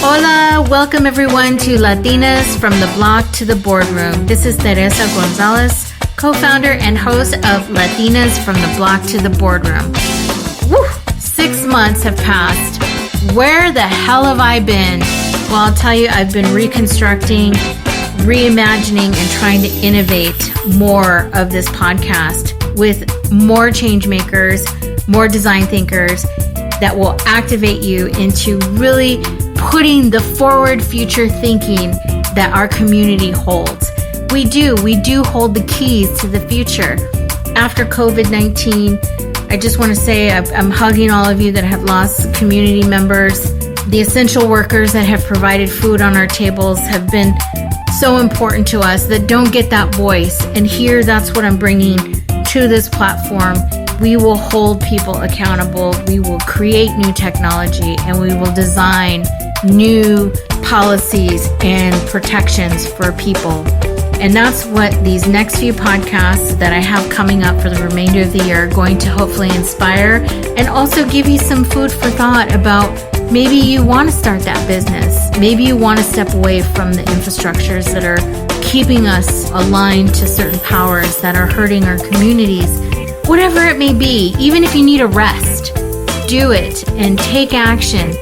Hola, welcome everyone to Latinas from the Block to the Boardroom. This is Teresa Gonzalez, co-founder and host of Latinas from the Block to the Boardroom. Woo! 6 months have passed. Where the hell have I been? Well, I'll tell you, I've been reconstructing, reimagining, and trying to innovate more of this podcast with more change makers, more design thinkers that will activate you into really putting the forward future thinking that our community holds. We do hold the keys to the future. After COVID-19, I just want to say I'm hugging all of you that have lost community members. The essential workers that have provided food on our tables have been so important to us that don't get that voice. And here, that's what I'm bringing to this platform. We will hold people accountable. We will create new technology, and we will design new policies and protections for people. And that's what these next few podcasts that I have coming up for the remainder of the year are going to hopefully inspire and also give you some food for thought about maybe you want to start that business. Maybe you want to step away from the infrastructures that are keeping us aligned to certain powers that are hurting our communities. Whatever it may be, even if you need a rest, do it and take action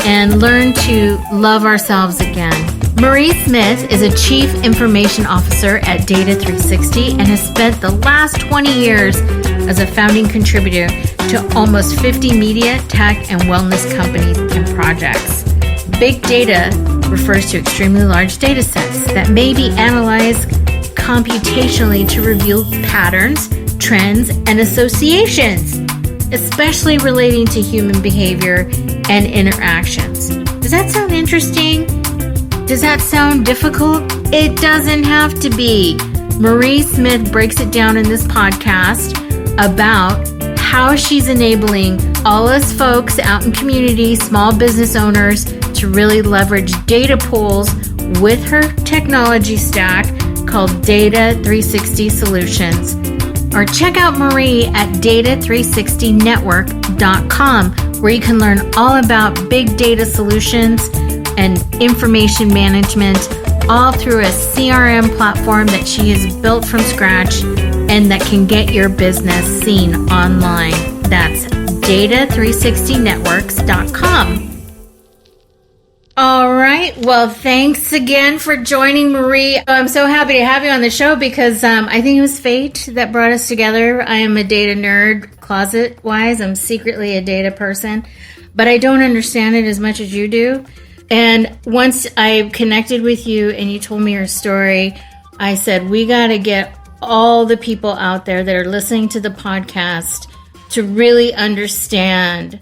and learn to love ourselves again. Marie Smith is a Chief Information Officer at Data360 and has spent the last 20 years as a founding contributor to almost 50 media, tech, and wellness companies and projects. Big data refers to extremely large data sets that may be analyzed computationally to reveal patterns, trends, and associations, especially relating to human behavior and interactions. Does that sound interesting? Does that sound difficult? It doesn't have to be. Marie Smith breaks it down in this podcast about how she's enabling all us folks out in community, small business owners, to really leverage data pools with her technology stack called Data360 Solutions. Or check out Marie at Data360Network.com, where you can learn all about big data solutions and information management, all through a CRM platform that she has built from scratch and that can get your business seen online. That's Data360Networks.com. All right. Well, thanks again for joining, Marie. I'm so happy to have you on the show because I think it was fate that brought us together. I am a data nerd, closet-wise. I'm secretly a data person, but I don't understand it as much as you do. And once I connected with you and you told me your story, I said, we got to get all the people out there that are listening to the podcast to really understand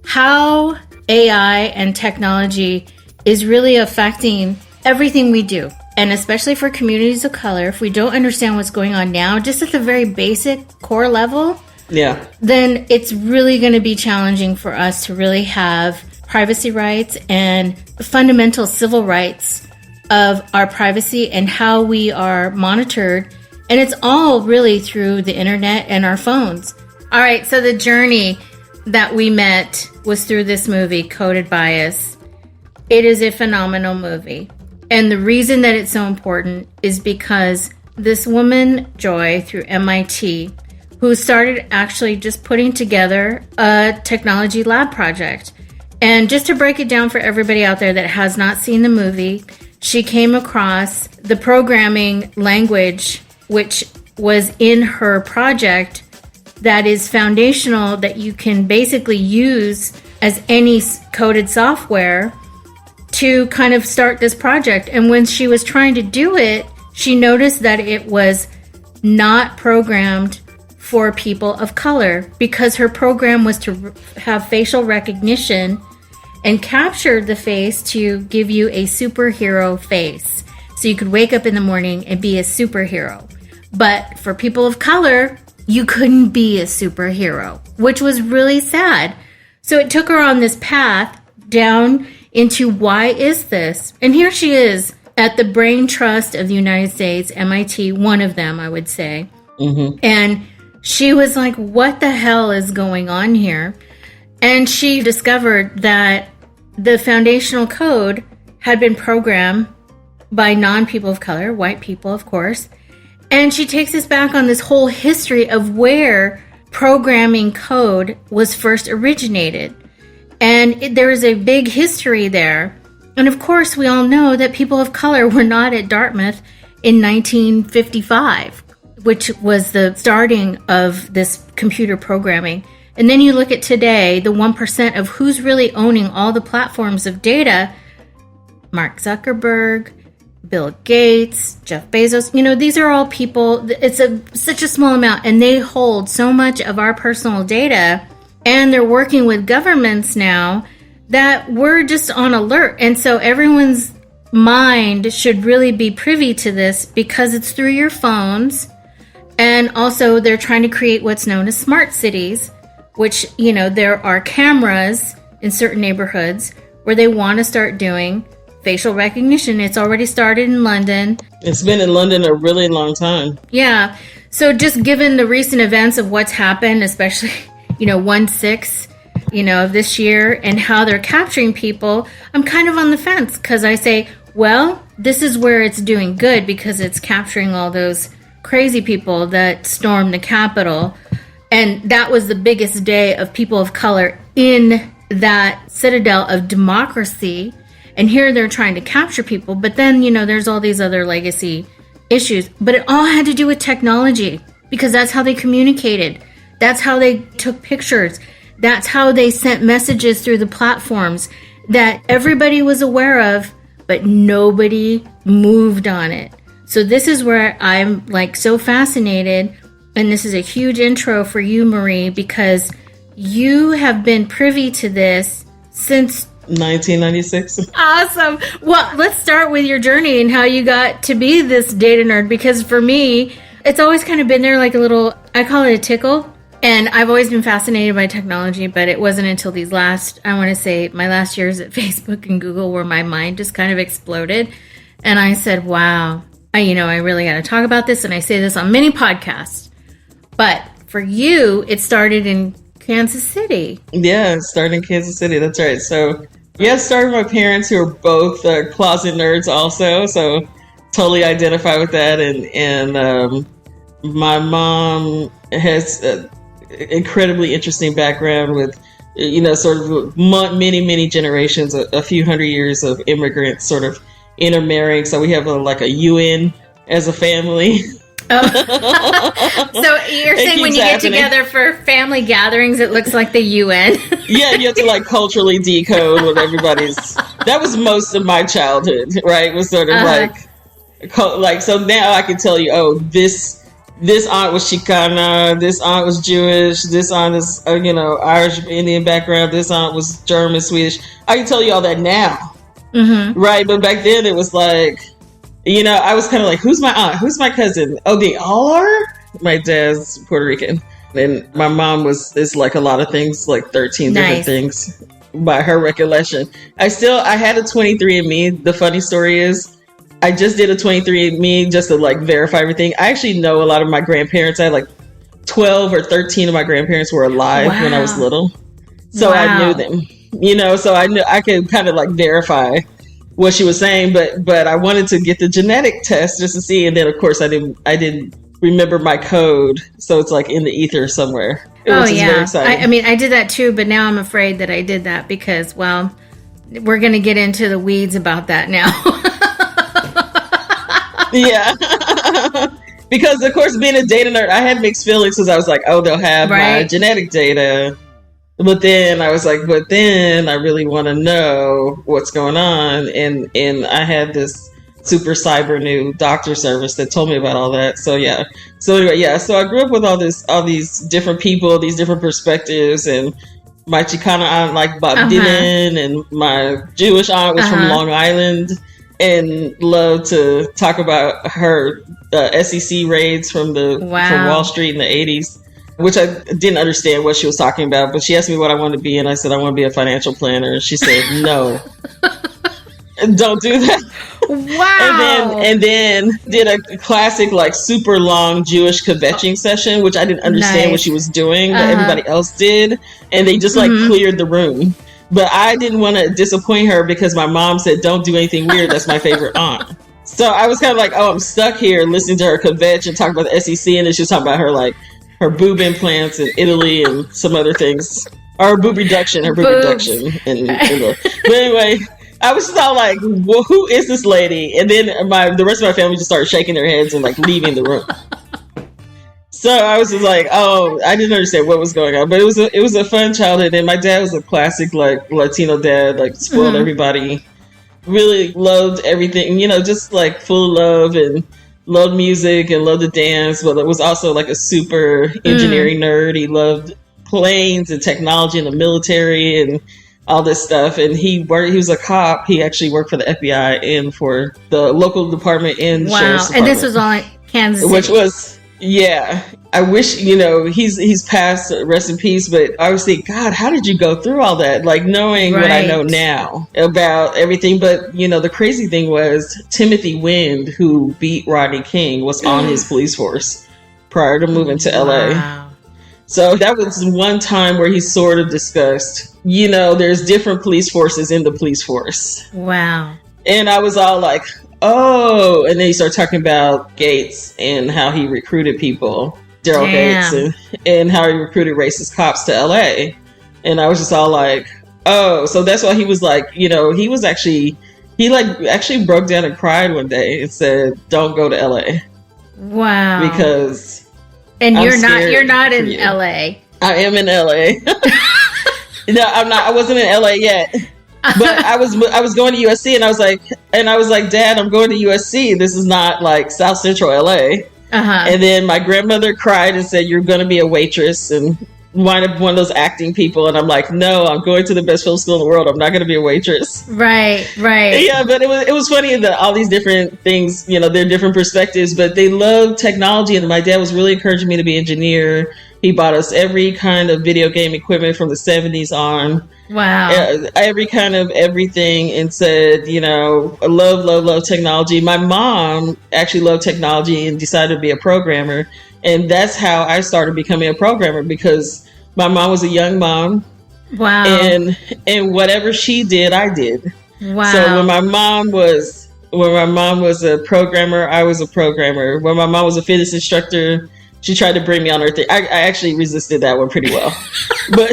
how AI and technology is really affecting everything we do. And especially for communities of color, if we don't understand what's going on now, just at the very basic core level, then it's really going to be challenging for us to really have privacy rights and fundamental civil rights of our privacy and how we are monitored. And it's all really through the internet and our phones. All right, so the journey that we met was through this movie, Coded Bias. It is a phenomenal movie. And the reason that it's so important is because this woman, Joy, through MIT, who started actually just putting together a technology lab project. And just to break it down for everybody out there that has not seen the movie, she came across the programming language, which was in her project, that is foundational, that you can basically use as any coded software to kind of start this project. And when she was trying to do it, she noticed that it was not programmed for people of color because her program was to have facial recognition and capture the face to give you a superhero face. So you could wake up in the morning and be a superhero. But for people of color, you couldn't be a superhero, which was really sad. So it took her on this path down into why is this? And here she is at the Brain Trust of the United States, MIT, one of them, I would say. Mm-hmm. And she was like, what the hell is going on here? And she discovered that the foundational code had been programmed by non-people of color, white people, of course. And she takes us back on this whole history of where programming code was first originated. And there is a big history there. And of course, we all know that people of color were not at Dartmouth in 1955, which was the starting of this computer programming. And then you look at today, the 1% of who's really owning all the platforms of data: Mark Zuckerberg, Bill Gates, Jeff Bezos. These are all people. It's such a small amount, and they hold so much of our personal data, and they're working with governments now that we're just on alert. And so everyone's mind should really be privy to this, because it's through your phones. And also they're trying to create what's known as smart cities, which, there are cameras in certain neighborhoods where they want to start doing facial recognition. It's already started in London. It's been in London a really long time. Yeah. So just given the recent events of what's happened, especially, 1/6, of this year, and how they're capturing people, I'm kind of on the fence, because I say, well, this is where it's doing good, because it's capturing all those crazy people that stormed the Capitol. And that was the biggest day of people of color in that citadel of democracy. And here they're trying to capture people. But then, there's all these other legacy issues. But it all had to do with technology, because that's how they communicated. That's how they took pictures. That's how they sent messages through the platforms that everybody was aware of, but nobody moved on it. So this is where I'm so fascinated. And this is a huge intro for you, Marie, because you have been privy to this since 1996. Awesome. Well, let's start with your journey and how you got to be this data nerd, because for me, it's always kind of been there, like a little, I call it a tickle. And I've always been fascinated by technology, but it wasn't until my last years at Facebook and Google, where my mind just kind of exploded. And I said, wow, I really got to talk about this. And I say this on many podcasts. But for you, it started in Kansas City. Yeah, it started in Kansas City. That's right. So, yeah, it started with my parents, who are both closet nerds also. So, totally identify with that. And my mom has an incredibly interesting background with, sort of many generations, a few hundred years of immigrants sort of intermarrying. So we have a UN as a family. Oh. So you're saying when you get together for family gatherings, it looks like the UN? Yeah, you have to culturally decode what everybody's. That was most of my childhood, right? It was sort of so now I can tell you, oh, this aunt was Chicana, this aunt was Jewish, this aunt is Irish Indian background, this aunt was German, Swedish. I can tell you all that now, right? But back then it was I was kind of who's my aunt? Who's my cousin? Oh, they all are? My dad's Puerto Rican. And my mom is a lot of things, 13 different things by her recollection. I had a 23andMe. The funny story is, I just did a 23andMe just to verify everything. I actually know a lot of my grandparents. I had 12 or 13 of my grandparents were alive when I was little. So I knew them, so I knew I could kind of verify what she was saying, but I wanted to get the genetic test just to see, and then of course I didn't remember my code, so it's in the ether somewhere. Which is very exciting. I did that too, but now I'm afraid that I did that because, well, we're going to get into the weeds about that now. Yeah. Because of course, being a data nerd, I had mixed feelings, because I was oh, they'll have my genetic data. But then I was I really want to know what's going on. And I had this super cyber new doctor service that told me about all that. So yeah. So anyway, yeah. So I grew up with all these different people, these different perspectives, and my Chicana aunt Bob Dylan, and my Jewish aunt was from Long Island and loved to talk about her SEC raids from Wall Street in the 80s. Which I didn't understand what she was talking about, but she asked me what I wanted to be, and I said I want to be a financial planner. And she said, "No, don't do that." Wow. And then did a classic, like, super long Jewish kvetching session, which I didn't understand what she was doing, but everybody else did. And they just like cleared the room. But I didn't want to disappoint her because my mom said, don't do anything weird. That's my favorite aunt. So I was kind of like, oh, I'm stuck here listening to her kvetch and talk about the SEC. And then she was talking about her boob implants in Italy and some other things. Or boob reduction. But anyway, I was just all like, well, who is this lady? And then the rest of my family just started shaking their heads and like leaving the room. So I was just like, oh, I didn't understand what was going on, but it was a fun childhood. And my dad was a classic, like, Latino dad, like, spoiled everybody, really loved everything, just like full of love and loved music and loved to dance. But it was also like a super engineering nerd. He loved planes and technology and the military and all this stuff. And he was a cop. He actually worked for the FBI and for the local department and the sheriff's department. And this was on Kansas City. Which was... Yeah, I wish, he's passed, rest in peace, but I was thinking, God, how did you go through all that? Like, knowing what I know now about everything. But, the crazy thing was Timothy Wind, who beat Rodney King, was on his police force prior to moving to LA. Wow. So that was one time where he sort of discussed, there's different police forces in the police force. Wow. And I was all like, oh, and then he started talking about Gates and how he recruited people, Daryl Gates, and how he recruited racist cops to LA. And I was just all like, oh, so that's why he was like, he actually broke down and cried one day and said, don't go to LA. Wow. Because you're not in LA. I am in LA. No, I'm not. I wasn't in LA yet. But I was going to USC and I was like, Dad, I'm going to USC. This is not like South Central LA. And then my grandmother cried and said, you're going to be a waitress and one of those acting people. And I'm like, no, I'm going to the best film school in the world. I'm not going to be a waitress. Right. Yeah, but it was funny that all these different things, they're different perspectives, but they love technology. And my dad was really encouraging me to be an engineer. He bought us every kind of video game equipment from the 70s on. Wow. Every kind of everything, and said, I love technology. My mom actually loved technology and decided to be a programmer. And that's how I started becoming a programmer, because my mom was a young mom. Wow. And whatever she did, I did. Wow. So when my mom was a programmer, I was a programmer. When my mom was a fitness instructor, she tried to bring me on her thing. I actually resisted that one pretty well. But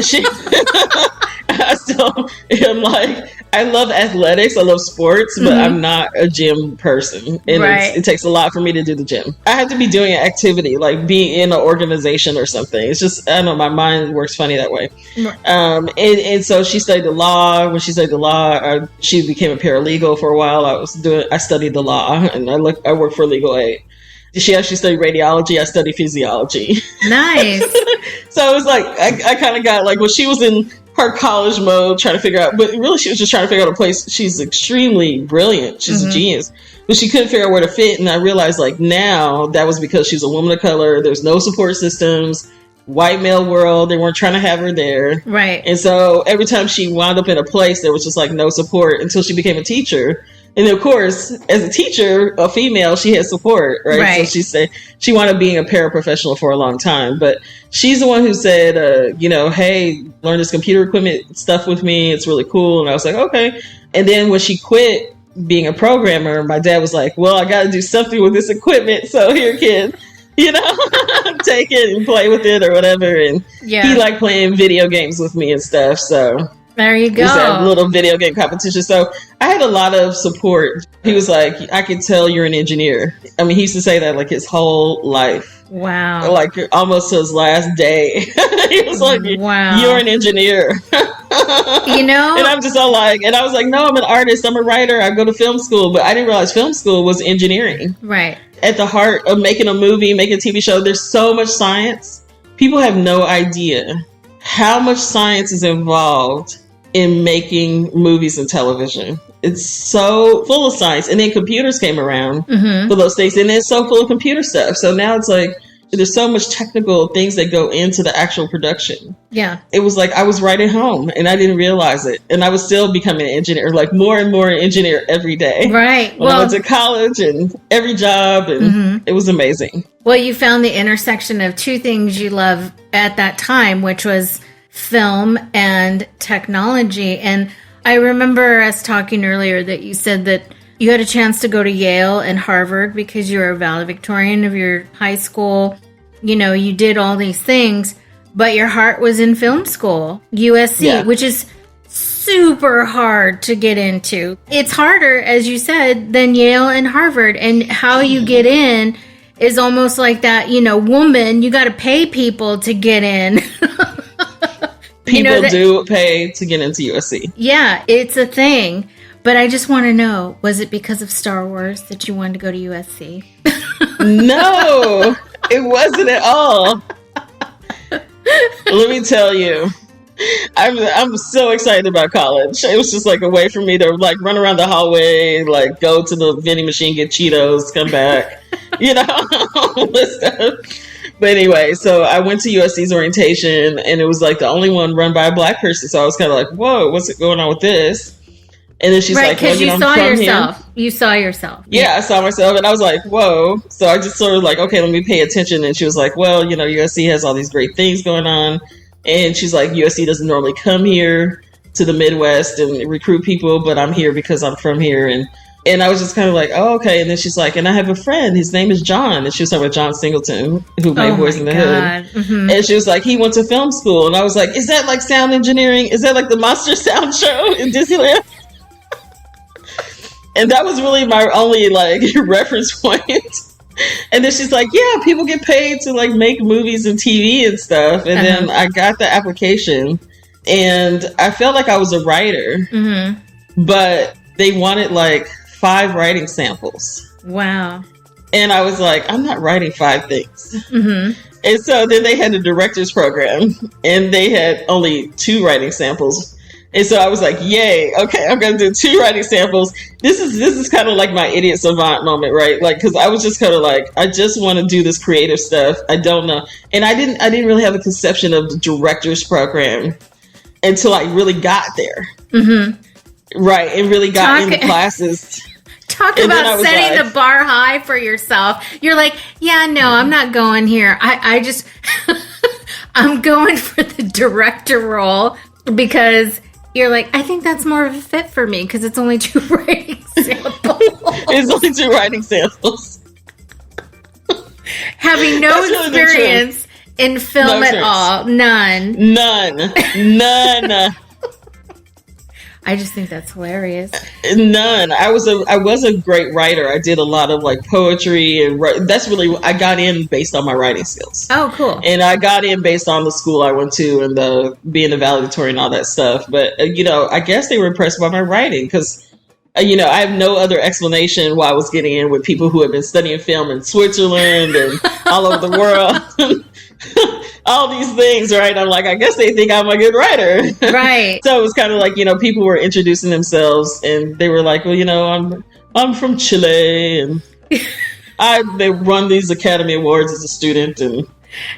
I still am like, I love athletics, I love sports, but I'm not a gym person. And it takes a lot for me to do the gym. I have to be doing an activity, like being in an organization or something. It's just, I don't know, my mind works funny that way. And so she studied the law. When she studied the law, she became a paralegal for a while. I studied the law, and I worked for legal aid. She actually studied radiology. I studied physiology. Nice. So it was like, I kind of got like, well, she was in her college mode trying to figure out, but really she was just trying to figure out a place. She's extremely brilliant. She's a genius, but she couldn't figure out where to fit. And I realized like now that was because she's a woman of color. There's no support systems, white male world. They weren't trying to have her there. Right. And so every time she wound up in a place, there was just like no support until she became a teacher. And of course, as a teacher, a female, she had support, right? So she said she wanted being a paraprofessional for a long time, but she's the one who said, hey, learn this computer equipment stuff with me. It's really cool. And I was like, okay. And then when she quit being a programmer, my dad was like, well, I got to do something with this equipment. So here, kid, take it and play with it or whatever. And he liked playing video games with me and stuff. So there you go. It was that little video game competition. So I had a lot of support. He was like, I can tell you're an engineer. I mean, he used to say that like his whole life. Wow. Like almost to his last day. He was like, wow, you're an engineer. And I'm just all like, and I was like, no, I'm an artist. I'm a writer. I go to film school. But I didn't realize film school was engineering. Right. At the heart of making a movie, making a TV show, there's so much science. People have no idea how much science is involved in making movies and television. It's so full of science. And then computers came around for those things. And it's so full of computer stuff. So now it's like, there's so much technical things that go into the actual production. Yeah. It was like I was right at home and I didn't realize it. And I was still becoming an engineer, like more and more engineer every day. Right. When I went to college and every job, and it was amazing. Well, you found the intersection of two things you love at that time, which was film and technology. And I remember us talking earlier that you said that you had a chance to go to Yale and Harvard because you were a valedictorian of your high school. You know, you did all these things, but your heart was in film school, USC, which is super hard to get into. It's harder, as you said, than Yale and Harvard. And how you get in is almost like that, you know, woman, you got to pay people to get in. People do pay to get into USC. Yeah, it's a thing. But I just want to know, was it because of Star Wars that you wanted to go to USC? No, it wasn't at all. Let me tell you, I'm so excited about college. It was just like a way for me to like run around the hallway, like go to the vending machine, get Cheetos, come back, you know, all this stuff. But anyway, so I went to USC's orientation, and it was like the only one run by a Black person. So I was kind of like, whoa, what's going on with this? And then she's like, well, you saw yourself. You saw yourself. Yeah, I saw myself, and I was like, whoa. So I just sort of like, okay, let me pay attention. And she was like, well, you know, USC has all these great things going on. And she's like, USC doesn't normally come here to the Midwest and recruit people, but I'm here because I'm from here. And I was just kind of like, oh, okay. And then she's like, and I have a friend. His name is John. And she was talking about John Singleton, who made Boys in the Hood. Mm-hmm. And she was like, he went to film school. And I was like, is that like sound engineering? Is that like the Monster Sound Show in Disneyland? And that was really my only like reference point. And then she's like, yeah, people get paid to like make movies and TV and stuff. And then I got the application, and I felt like I was a writer, but they wanted like 5 writing samples. Wow. And I was like, I'm not writing 5 things. And so then they had a director's program, and they had only 2 writing samples. And so I was like, yay, okay, I'm going to do 2 writing samples. This is kind of like my idiot savant moment, right? Like, because I was just kind of like, I just want to do this creative stuff. I don't know. And I didn't really have a conception of the director's program until I really got there. Right, and really got in the classes. Talk about setting the bar high for yourself. You're like, yeah, no, I'm not going here. I just, I'm going for the director role because you're like, I think that's more of a fit for me because it's only 2 writing samples. It's only 2 writing samples. Having no experience in film at all. None. I just think that's hilarious. None. I was a great writer. I did a lot of like poetry, and that's really, I got in based on my writing skills. Oh, cool. And I got in based on the school I went to and being a valedictorian and all that stuff. But you know, I guess they were impressed by my writing because you know, I have no other explanation why I was getting in with people who have been studying film in Switzerland and all over the world. All these things, right? I'm like, I guess they think I'm a good writer. Right. So it was kind of like, you know, people were introducing themselves, and they were like, well, you know, I'm from Chile, and they won these Academy Awards as a student, and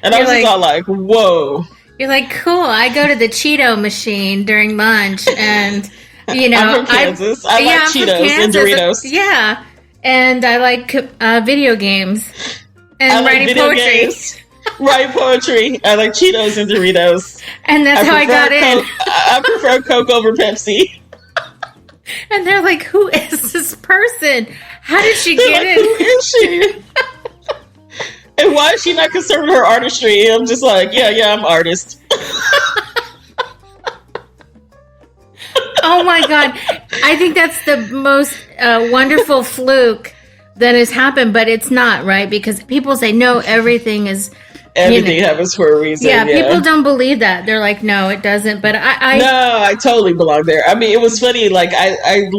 I was just all like, whoa. You're like, cool, I go to the Cheeto machine during lunch, and, you know. I'm from Kansas. I like Cheetos and Doritos. Yeah. And I like video games and writing poetry. Games. Write poetry. I like Cheetos and Doritos. And that's how I got in. I prefer Coke over Pepsi. And they're like, who is this person? How did she get in? Who is she? And why is she not concerned with her artistry? I'm just like, yeah, I'm an artist. Oh my God. I think that's the most wonderful fluke that has happened, but it's not, right? Because people say, no, everything happens for a reason. Yeah, people don't believe that. They're like, no, it doesn't. But I totally belong there. I mean, it was funny. Like I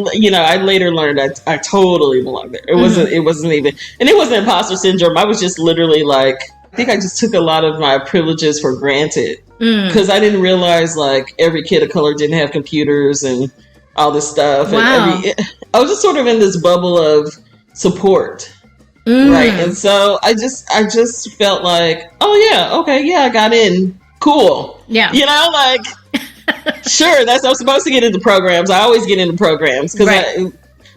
later learned I totally belong there. It wasn't even, and it wasn't imposter syndrome. I was just literally like, I think I just took a lot of my privileges for granted because I didn't realize like every kid of color didn't have computers and all this stuff. Wow. And I was just sort of in this bubble of support. right? And so I just felt like, oh yeah, okay, yeah, I got in, cool, Yeah, like sure, that's I'm supposed to get into programs. I always get into programs because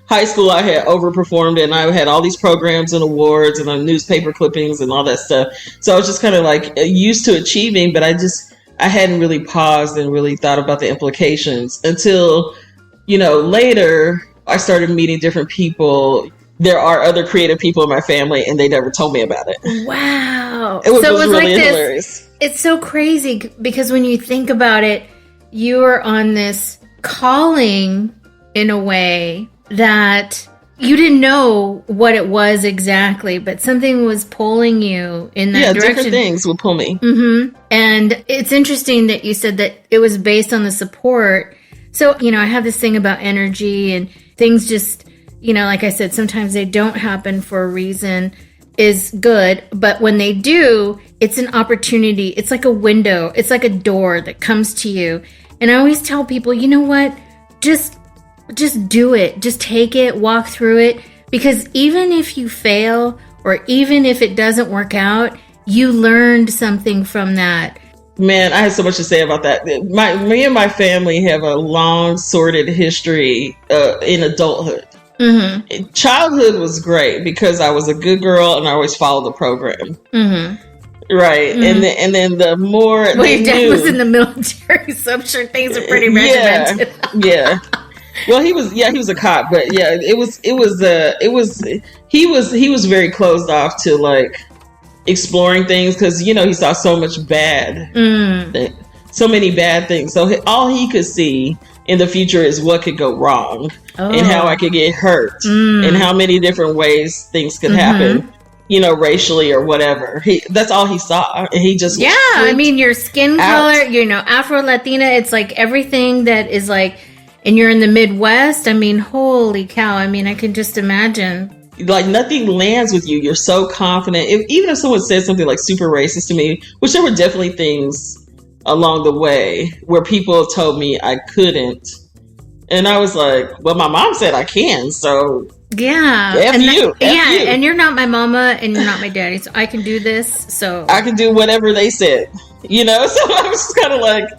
high school I had overperformed and I had all these programs and awards and newspaper clippings and all that stuff. So I was just kind of like used to achieving, but I hadn't really paused and really thought about the implications until, later I started meeting different people. There are other creative people in my family and they never told me about it. Wow. It was really like hilarious. It's so crazy because when you think about it, you are on this calling in a way that you didn't know what it was exactly, but something was pulling you in that direction. Different things would pull me. Mm-hmm. And it's interesting that you said that it was based on the support. So, I have this thing about energy and things just, like I said, sometimes they don't happen for a reason is good. But when they do, it's an opportunity. It's like a window. It's like a door that comes to you. And I always tell people, you know what? Just do it. Just take it, walk through it. Because even if you fail or even if it doesn't work out, you learned something from that. Man, I had so much to say about that. Me and my family have a long, sordid history in adulthood. Mm-hmm. Childhood was great because I was a good girl and I always followed the program. Mm-hmm. Right. Mm-hmm. And then the more your dad was in the military, so I'm sure things are pretty regimented. Yeah. Well, he was a cop, but yeah, he was very closed off to like exploring things because he saw so much so many bad things. So all he could see in the future is what could go wrong and how I could get hurt and how many different ways things could happen. Racially or whatever. That's all he saw. And he just I mean, your skin color, Afro Latina. It's like everything that is like. And you're in the Midwest. I mean, holy cow. I mean, I can just imagine. Like nothing lands with you. You're so confident. Even if someone said something like super racist to me, which there were definitely things along the way where people told me I couldn't. And I was like, well, my mom said I can. So yeah. F you. And you're not my mama and you're not my daddy. So I can do this. So I can do whatever they said, So I was just kind of like,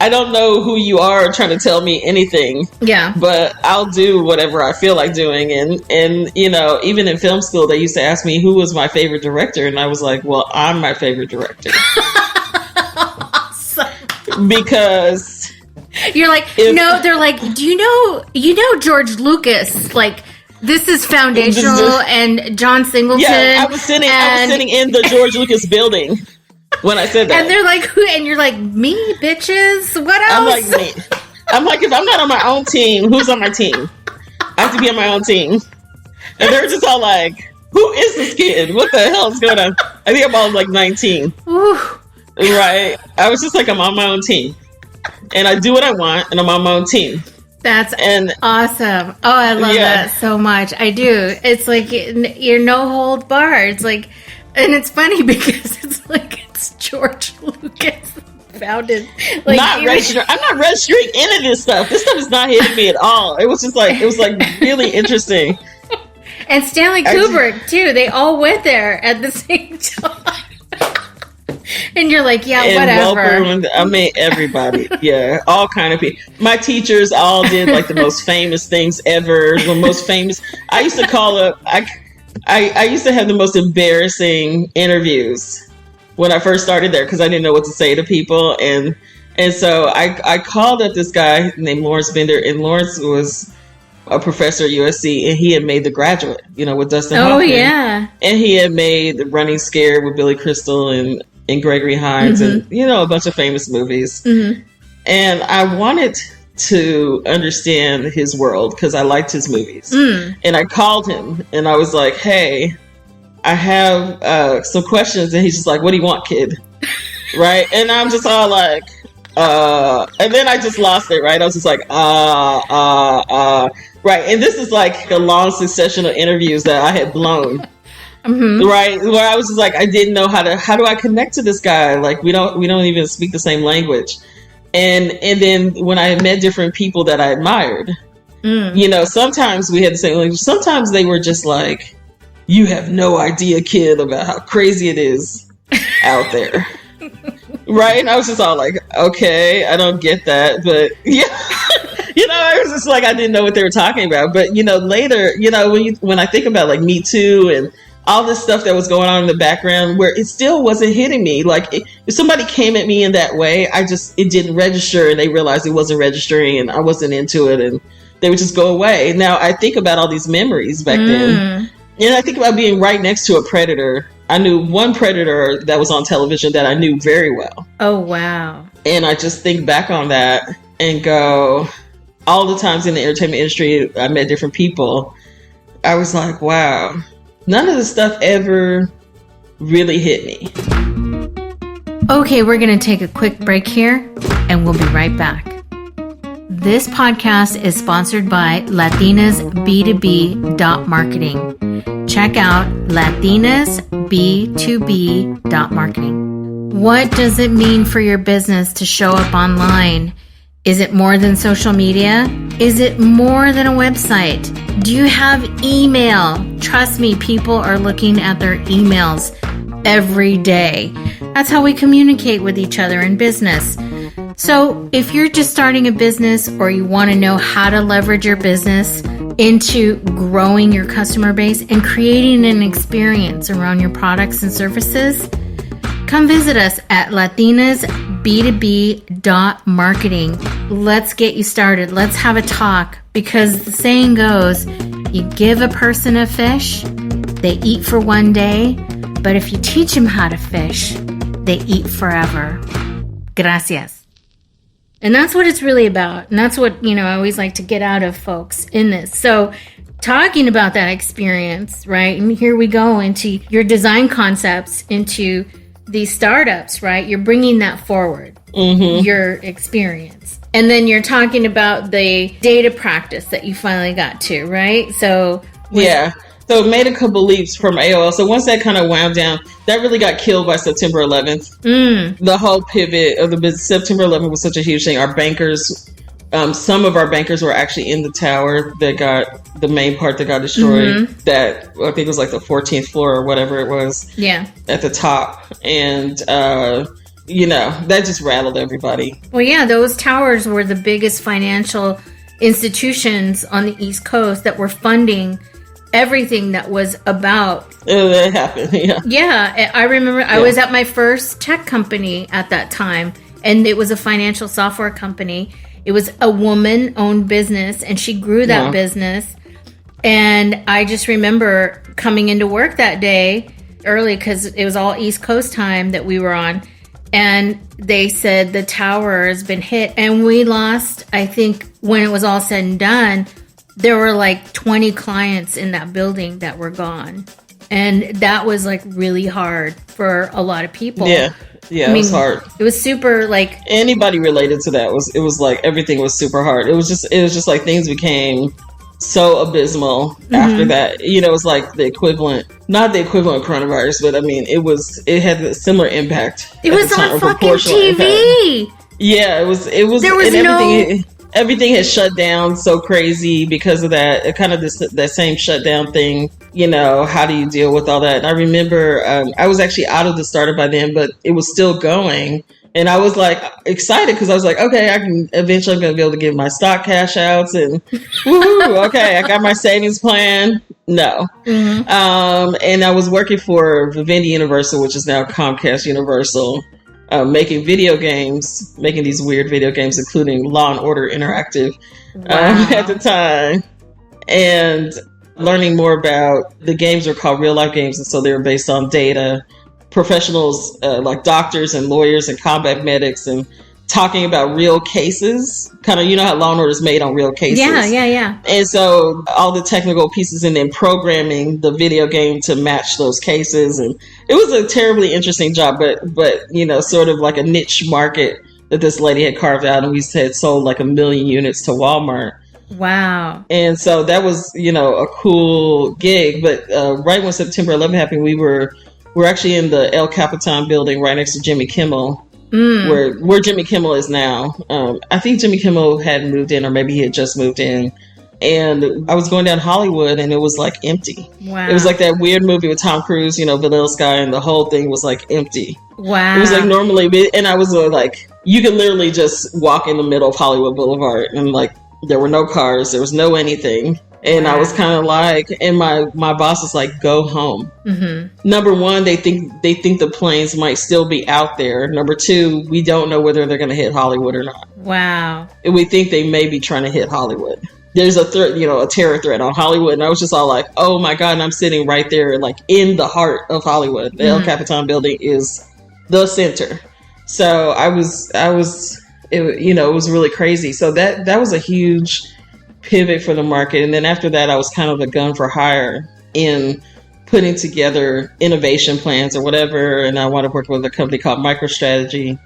I don't know who you are trying to tell me anything. Yeah. But I'll do whatever I feel like doing. And even in film school, they used to ask me who was my favorite director. And I was like, well, I'm my favorite director. Awesome. Because you're like, no, they're like, do you know George Lucas? Like, this is foundational and John Singleton. Yeah, I was sitting in the George Lucas building. When I said that. And they're like, who? And you're like, me, bitches? What else? I'm like, me. I'm like, if I'm not on my own team, who's on my team? I have to be on my own team. And they're just all like, who is this kid? What the hell is going on? I think I'm all like 19. Ooh. Right? I was just like, I'm on my own team. And I do what I want, and I'm on my own team. That's awesome. Oh, I love that so much. I do. It's like, you're no hold bar. It's like, and it's funny because it's like, George Lucas founded. Like, I'm not registering any of this stuff. This stuff is not hitting me at all. It was really interesting. And Stanley Kubrick too. They all went there at the same time. And you're like, whatever. I mean, everybody. Yeah, all kind of people. My teachers all did like the most famous things ever. The most famous. I used to call up. I used to have the most embarrassing interviews when I first started there because I didn't know what to say to people. And so I called up this guy named Lawrence Bender, and Lawrence was a professor at USC, and he had made The Graduate, with Dustin Hoffman. Oh, yeah. And he had made The Running Scared with Billy Crystal and Gregory Hines and, a bunch of famous movies. Mm-hmm. And I wanted to understand his world because I liked his movies. And I called him, and I was like, hey, I have some questions. And he's just like, what do you want, kid? Right? And I'm just all like, and then I just lost it, right? I was just like, right. And this is like a long succession of interviews that I had blown. Right? Where I was just like, I didn't know how do I connect to this guy? Like, we don't even speak the same language. And then when I met different people that I admired, sometimes we had the same language. Sometimes they were just like, you have no idea, kid, about how crazy it is out there. Right? And I was just all like, okay, I don't get that. But yeah, I was just like, I didn't know what they were talking about. But, later, when I think about like Me Too and all this stuff that was going on in the background where it still wasn't hitting me. Like if somebody came at me in that way, it didn't register, and they realized it wasn't registering and I wasn't into it, and they would just go away. Now I think about all these memories back then. And I think about being right next to a predator. I knew one predator that was on television that I knew very well. Oh, wow. And I just think back on that and go, all the times in the entertainment industry, I met different people. I was like, wow, none of the stuff ever really hit me. Okay, we're going to take a quick break here, and we'll be right back. This podcast is sponsored by Latinas B2B.marketing. Check out Latinas B2B.marketing. What does it mean for your business to show up online? Is it more than social media? Is it more than a website? Do you have email? Trust me, people are looking at their emails every day. That's how we communicate with each other in business. So if you're just starting a business or you want to know how to leverage your business into growing your customer base and creating an experience around your products and services, come visit us at latinasb2b.marketing. Let's get you started. Let's have a talk, because the saying goes, you give a person a fish, they eat for one day, but if you teach them how to fish, they eat forever. Gracias. And that's what it's really about. And that's what, I always like to get out of folks in this. So talking about that experience, right? And here we go into your design concepts, into these startups, right? You're bringing that forward, your experience. And then you're talking about the data practice that you finally got to, right? So So it made a couple leaps from AOL. So once that kind of wound down, that really got killed by September 11th. The whole pivot of the business. September 11th was such a huge thing. Our bankers, some of our bankers were actually in the tower that got the main part that got destroyed. That I think was like the 14th floor or whatever it was. Yeah. At the top. And, that just rattled everybody. Well, yeah, those towers were the biggest financial institutions on the East Coast that were funding everything that was about. That happened, yeah. Yeah, I remember I was at my first tech company at that time, and it was a financial software company. It was a woman-owned business, and she grew that business. And I just remember coming into work that day early, because it was all East Coast time that we were on, and they said the tower has been hit, and we lost, I think, when it was all said and done, there were like 20 clients in that building that were gone. And that was like really hard for a lot of people. Yeah, it was hard. It was super like... Anybody related to that, it was like everything was super hard. It was just like things became so abysmal after that. It was like the equivalent, not the equivalent of coronavirus, but I mean, it had a similar impact. It was on fucking TV! Impact. Yeah, it was. There was everything had shut down so crazy because of that. Kind of that same shutdown thing. How do you deal with all that? And I remember I was actually out of the startup by then, but it was still going. And I was like excited because I was like, okay, I'm going to be able to give my stock cash outs and woohoo, okay, I got my savings plan. No. And I was working for Vivendi Universal, which is now Comcast Universal. Making these weird video games, including Law and Order Interactive at the time, and learning more about the games are called real life games, and so they were based on data. Professionals like doctors and lawyers and combat medics, and talking about real cases, kind of, how Law and Order is made on real cases. Yeah. And so all the technical pieces, and then programming the video game to match those cases. And it was a terribly interesting job, but sort of like a niche market that this lady had carved out. And we had sold like 1 million units to Walmart. Wow. And so that was, a cool gig. But right when September 11th happened, we're actually in the El Capitan building right next to Jimmy Kimmel. Where Jimmy Kimmel is now. I think Jimmy Kimmel had moved in, or maybe he had just moved in. And I was going down Hollywood and it was like empty. Wow. It was like that weird movie with Tom Cruise, Vanilla Sky, and the whole thing was like empty. Wow. It was like normally, and I was like, you could literally just walk in the middle of Hollywood Boulevard and like there were no cars, there was no anything. And I was kind of like, and my boss was like, go home. Mm-hmm. Number one, they think the planes might still be out there. Number two, we don't know whether they're going to hit Hollywood or not. Wow. And we think they may be trying to hit Hollywood. There's a threat, a terror threat on Hollywood. And I was just all like, oh my God. And I'm sitting right there, like in the heart of Hollywood. The El Capitan building is the center. So it was really crazy. So that was a huge pivot for the market. And then after that, I was kind of a gun for hire in putting together innovation plans or whatever. And I wound up working with a company called MicroStrategy,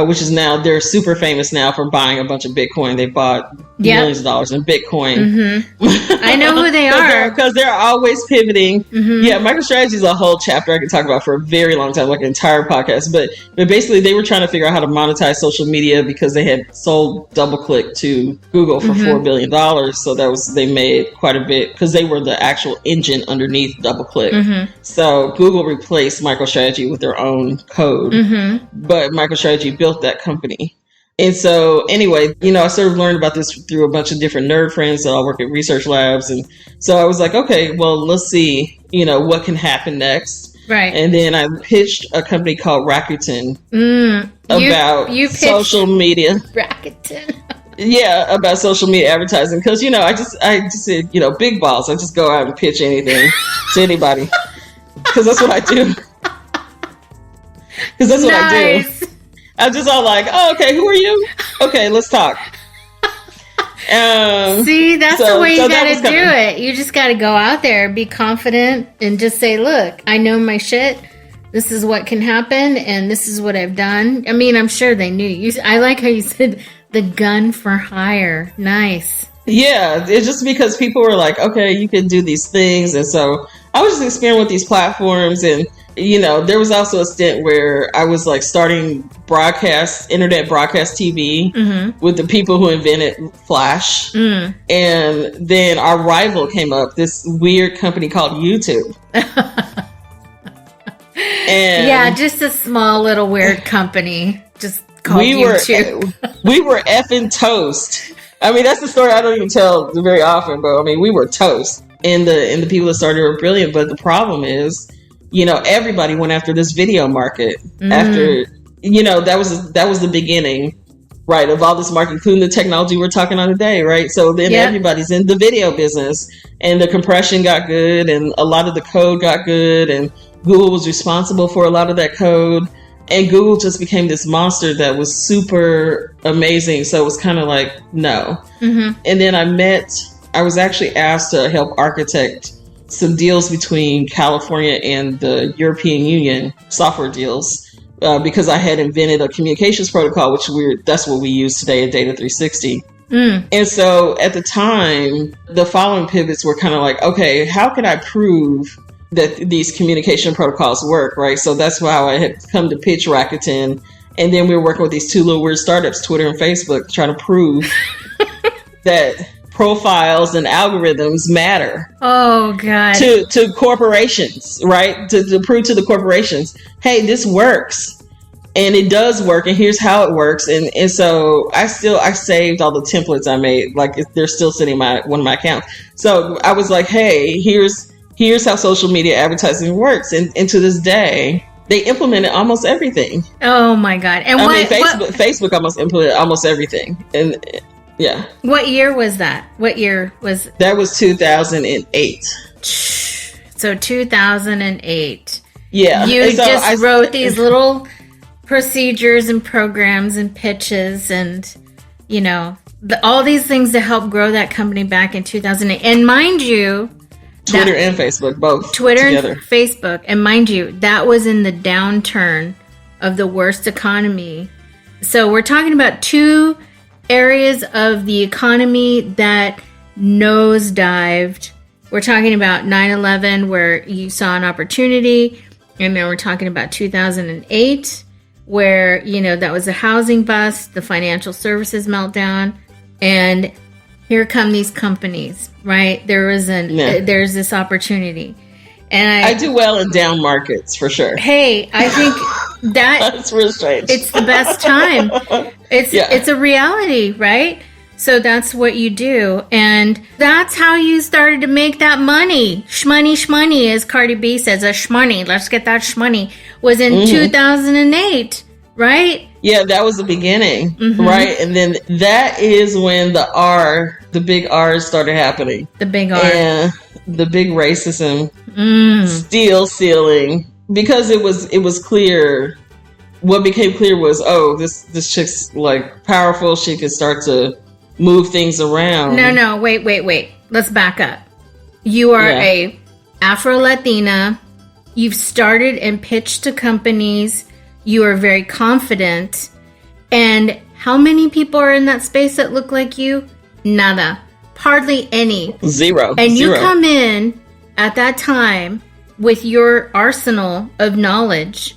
which is now, they're super famous now for buying a bunch of Bitcoin. They bought millions of dollars in Bitcoin. Mm-hmm. I know who they are. Because they're always pivoting. Mm-hmm. Yeah, MicroStrategy is a whole chapter I could talk about for a very long time, like an entire podcast. But basically, they were trying to figure out how to monetize social media because they had sold DoubleClick to Google for $4 billion. So they made quite a bit because they were the actual engine underneath DoubleClick. Mm-hmm. So Google replaced MicroStrategy with their own code. Mm-hmm. But MicroStrategy built that company. And so anyway, I sort of learned about this through a bunch of different nerd friends that all work at research labs. And so I was like, okay, well, let's see, what can happen next. Right. And then I pitched a company called Rakuten about social media. Rakuten. Yeah, about social media advertising. Because, I just said, big balls. I just go out and pitch anything to anybody. Because that's what I do. Because that's what I do. I'm just all like, oh, okay, who are you? Okay, let's talk. See, that's the way you got to do it. You just got to go out there, be confident, and just say, look, I know my shit. This is what can happen, and this is what I've done. I mean, I'm sure they knew. I like how you said the gun for hire. Nice. Yeah, it's just because people were like, okay, you can do these things. And so I was just experimenting with these platforms. And, there was also a stint where I was like starting internet broadcast TV with the people who invented Flash. And then our rival came up, this weird company called YouTube. And yeah, just a small little weird company just called YouTube. We were effing toast. I mean, that's the story I don't even tell very often, but I mean, we were toast. And the people that started were brilliant. But the problem is, everybody went after this video market. After, that was the beginning, right, of all this market, including the technology we're talking on today, right? So then everybody's in the video business, and the compression got good, and a lot of the code got good, and Google was responsible for a lot of that code. And Google just became this monster that was super amazing. So it was kind of like, no. And then I was actually asked to help architect some deals between California and the European Union, software deals, because I had invented a communications protocol, that's what we use today at Data360. And so at the time, the following pivots were kind of like, okay, how can I prove that these communication protocols work, right? So that's why I had come to pitch Rakuten. And then we were working with these two little weird startups, Twitter and Facebook, trying to prove that profiles and algorithms matter. Oh, God. To corporations, right? To prove to the corporations, hey, this works. And it does work, and here's how it works. And so I saved all the templates I made. Like, they're still sitting in one of my accounts. So I was like, hey, here's how social media advertising works. And to this day, they implemented almost everything. Oh my God. And Facebook almost implemented almost everything. And yeah. What year was that? That was 2008. So 2008. Yeah. You wrote these little procedures and programs and pitches and, all these things to help grow that company back in 2008. And mind you, Twitter and Facebook, both Twitter together. And Facebook. And mind you, that was in the downturn of the worst economy. So we're talking about two areas of the economy that nosedived. We're talking about 9/11, where you saw an opportunity. And then we're talking about 2008, where, that was a housing bust, the financial services meltdown. And here come these companies, right? There's this opportunity. And I do well in down markets for sure. Hey, I think that's real strange. It's the best time. It's a reality, right? So that's what you do. And that's how you started to make that money. Shmoney, as Cardi B says, a shmoney. Let's get that shmoney. Was in 2008, right? Yeah, that was the beginning, right? And then that is when the big R's started happening. The big R. And the big racism, steel ceiling, because it was clear. What became clear was, this chick's like powerful. She can start to move things around. No, wait. Let's back up. You are a Afro-Latina. You've started and pitched to companies. You are very confident. And how many people are in that space that look like you? Nada. Hardly any. Zero. And you come in at that time with your arsenal of knowledge,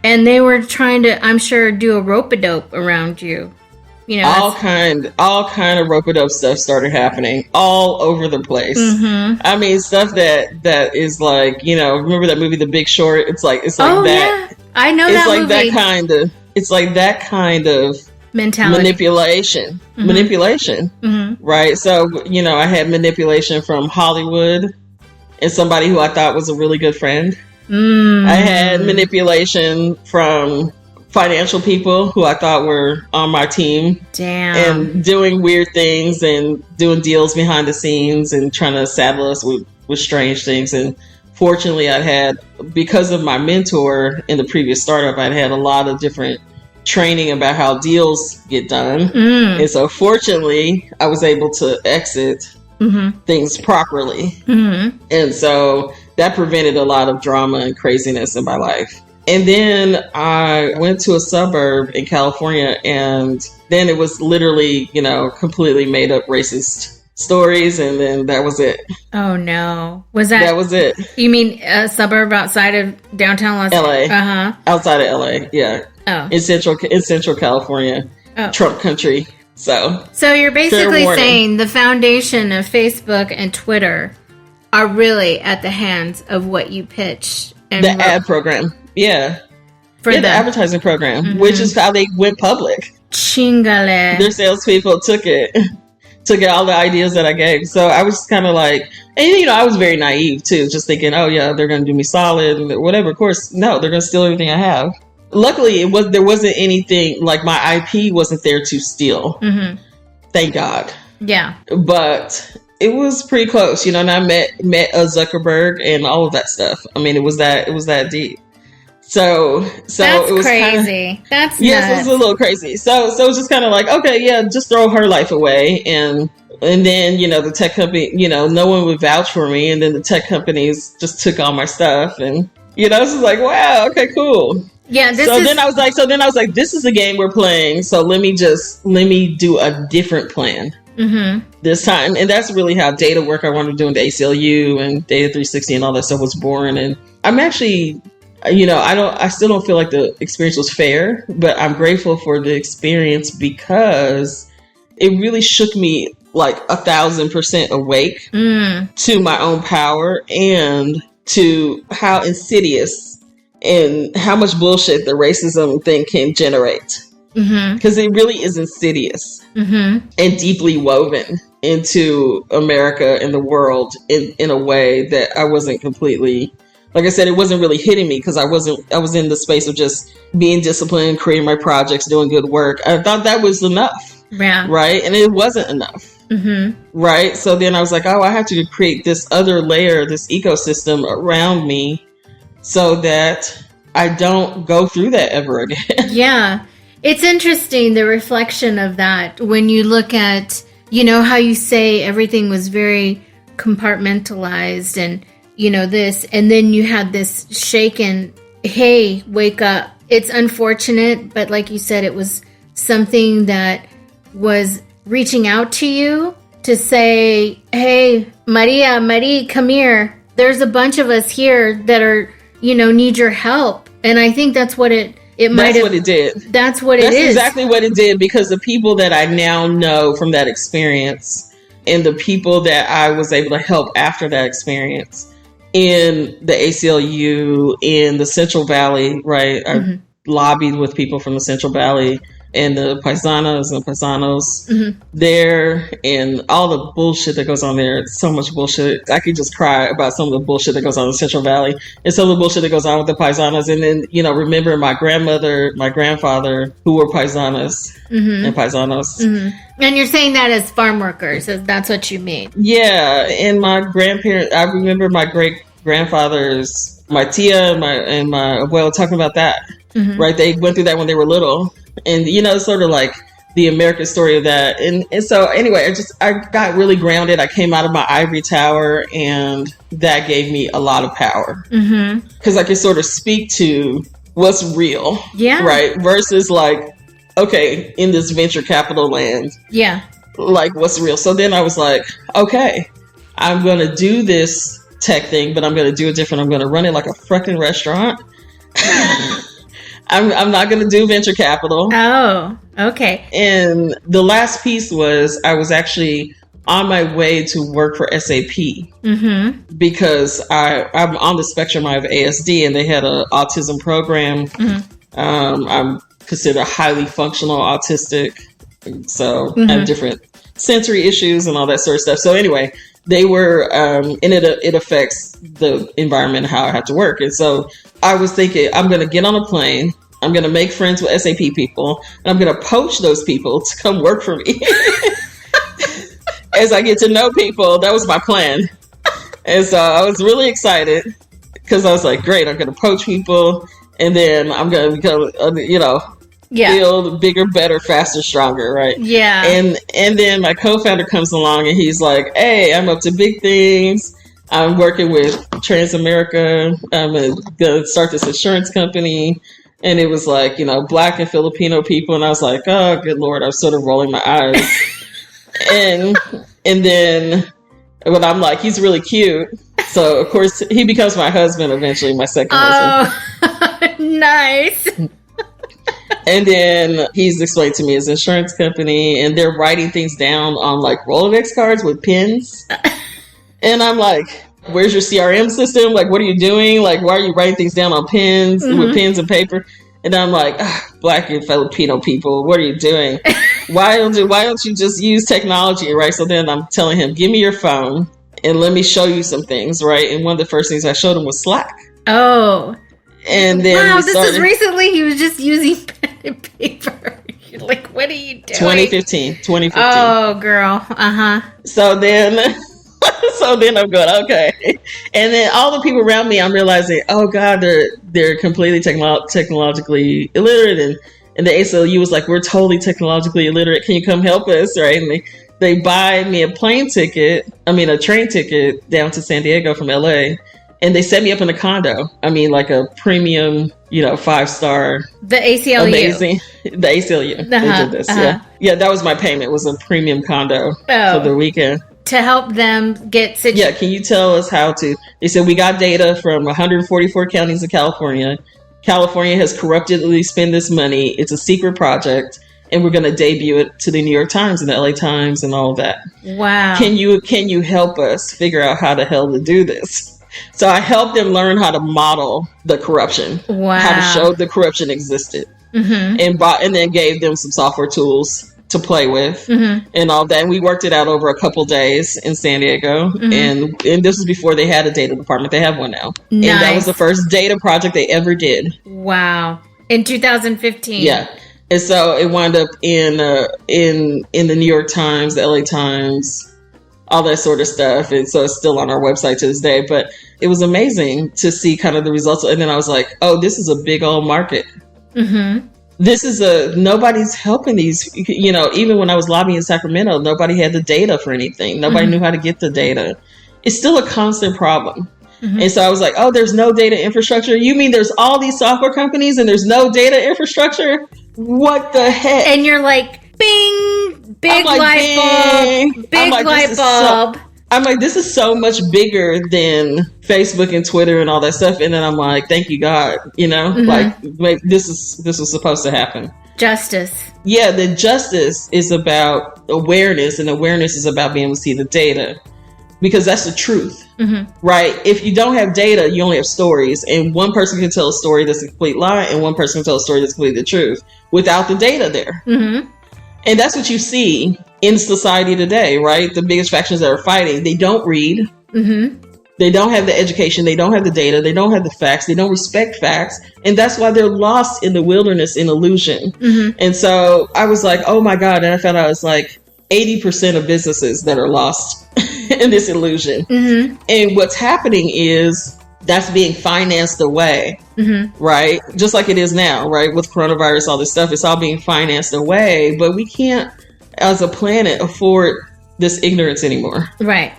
and they were trying to, I'm sure, do a rope-a-dope around you. You know, all kind of rope-a-dope stuff started happening all over the place. I mean, stuff that is like, remember that movie, The Big Short? It's like that. Yeah. I know that movie. It's like that kind of mentality. Manipulation. Right? So, I had manipulation from Hollywood and somebody who I thought was a really good friend. I had manipulation from financial people who I thought were on my team. Damn. And doing weird things and doing deals behind the scenes and trying to saddle us with strange things. And fortunately, because of my mentor in the previous startup, I'd had a lot of different training about how deals get done. And so fortunately, I was able to exit things properly. And so that prevented a lot of drama and craziness in my life. And then I went to a suburb in California, and then it was literally, completely made up racist stories, and then that was it. Oh no. That was it. You mean a suburb outside of downtown Los Angeles? LA? Outside of LA, yeah. Oh. In Central California. Trump country. So you're basically saying the foundation of Facebook and Twitter are really at the hands of what you pitch and the ad program. Yeah. The advertising program, which is how they went public. Chingale. Their salespeople took all the ideas that I gave. So I was kind of like, and I was very naive too, just thinking, oh yeah, they're going to do me solid and whatever. Of course, no, they're going to steal everything I have. Luckily, there wasn't anything like my IP wasn't there to steal. Thank God. Yeah. But it was pretty close, and I met a Zuckerberg and all of that stuff. I mean, it was that deep. So that's it was crazy. That's yes, it was a little crazy. So it was just kind of like, okay, yeah, just throw her life away, and then the tech company, no one would vouch for me, and then the tech companies just took all my stuff, and this is like, wow, okay, cool. Yeah. Then I was like, this is the game we're playing. So let me do a different plan this time, and that's really how data work I wanted to do in the ACLU and Data360 and all that stuff was born. And I'm actually. I still don't feel like the experience was fair, but I'm grateful for the experience because it really shook me like 1,000% awake to my own power and to how insidious and how much bullshit the racism thing can generate. Because it really is insidious and deeply woven into America and the world in a way that I wasn't completely... Like I said, it wasn't really hitting me because I was in the space of just being disciplined, creating my projects, doing good work. I thought that was enough. Yeah. Right. And it wasn't enough. Right. So then I was like, I have to create this other layer, this ecosystem around me so that I don't go through that ever again. Yeah. It's interesting, the reflection of that when you look at, how you say everything was very compartmentalized and this, and then you had this shaken, hey, wake up. It's unfortunate, but like you said, it was something that was reaching out to you to say, hey, Marie, come here. There's a bunch of us here that are, need your help. And I think that's what it did. That's what it is. That's exactly what it did, because the people that I now know from that experience and the people that I was able to help after that experience in the ACLU, in the Central Valley, right? I lobbied with people from the Central Valley and the paisanos and paisanos there, and all the bullshit that goes on there. It's so much bullshit. I could just cry about some of the bullshit that goes on in the Central Valley and some of the bullshit that goes on with the paisanos. And then, you know, remember my grandmother, my grandfather, who were paisanos and paisanos. And you're saying that as farm workers. That's what you mean. Yeah. And my grandparents, I remember my great grandfathers, my tia and my abuelo talking about that, right? They went through that when they were little. And, you know, sort of like the American story of that. And so anyway, I got really grounded. I came out of my ivory tower, and that gave me a lot of power. Because I could sort of speak to what's real. Yeah. Right. Versus like, okay, in this venture capital land. Yeah. Like what's real. So then I was like, okay, I'm going to do this tech thing, but I'm going to do it different. I'm going to run it like a freaking restaurant. I'm not going to do venture capital. Oh, okay. And the last piece was I was actually on my way to work for SAP because I'm on the spectrum. I have ASD, and they had an autism program. I'm considered highly functional autistic, so I have different sensory issues and all that sort of stuff. So anyway, they were, and it affects the environment, how I have to work. And so I was thinking, I'm going to get on a plane. I'm going to make friends with SAP people, and I'm going to poach those people to come work for me. As I get to know people, that was my plan. And so I was really excited because I was like, great, I'm going to poach people, and then I'm going to become, build bigger, better, faster, stronger, right? Yeah. And then my co-founder comes along, and he's like, hey, I'm up to big things. I'm working with Transamerica. I'm going to start this insurance company. And it was like, you know, Black and Filipino people. And I was like, oh, good Lord. I was sort of rolling my eyes. and then when I'm like, he's really cute. So, of course, he becomes my husband eventually, my second husband. Nice. And then he's explained to me his insurance company. And they're writing things down on like Rolodex cards with pins. And I'm like, where's your CRM system? Like, what are you doing? Like, why are you writing things down on pens with pens and paper? And I'm like, Black and Filipino people, what are you doing? Why don't you just use technology, right? So then I'm telling him, give me your phone and let me show you some things, right? And one of the first things I showed him was Slack. Oh. And then wow, this is recently. He was just using pen and paper. Like, what are you doing? 2015. Oh, girl. So then I'm going, okay. And then all the people around me, I'm realizing, oh God, they're completely technologically illiterate. And the ACLU was like, we're totally technologically illiterate. Can you come help us? Right. And they buy me a train ticket down to San Diego from LA. And they set me up in a condo. I mean, like a premium, 5-star. The ACLU. Amazing. The ACLU. They did this. Yeah, that was my payment, was a premium condo for the weekend. To help them get situated. Yeah, can you tell us how to? They said, we got data from 144 counties in California. California has corruptedly spent this money. It's a secret project. And we're going to debut it to the New York Times and the LA Times and all of that. Wow. Can you help us figure out how the hell to do this? So I helped them learn how to model the corruption. Wow. How to show the corruption existed. And then gave them some software tools to play with and all that. And we worked it out over a couple days in San Diego. And this was before they had a data department. They have one now. Nice. And that was the first data project they ever did. Wow. In 2015. Yeah. And so it wound up in the New York Times, the LA Times, all that sort of stuff. And so it's still on our website to this day. But it was amazing to see kind of the results. And then I was like, oh, this is a big old market. This is nobody's helping these, even when I was lobbying in Sacramento, nobody had the data for anything. Nobody knew how to get the data. It's still a constant problem. And so I was like, oh, there's no data infrastructure. You mean there's all these software companies and there's no data infrastructure? What the heck? And you're like, bing, big light bulb, big light bulb. I'm like, this is so much bigger than Facebook and Twitter and all that stuff. And then I'm like, thank you, God, like this was supposed to happen. Justice. Yeah, the justice is about awareness, and awareness is about being able to see the data, because that's the truth, right? If you don't have data, you only have stories, and one person can tell a story that's a complete lie, and one person can tell a story that's completely the truth without the data there. And that's what you see in society today, right? The biggest factions that are fighting, they don't read. They don't have the education. They don't have the data. They don't have the facts. They don't respect facts. And that's why they're lost in the wilderness in illusion. And so I was like, oh my God. And I found out it's like 80% of businesses that are lost in this illusion. And what's happening is that's being financed away, right? Just like it is now, right? With coronavirus, all this stuff, it's all being financed away. But we can't, as a planet, afford this ignorance anymore. Right.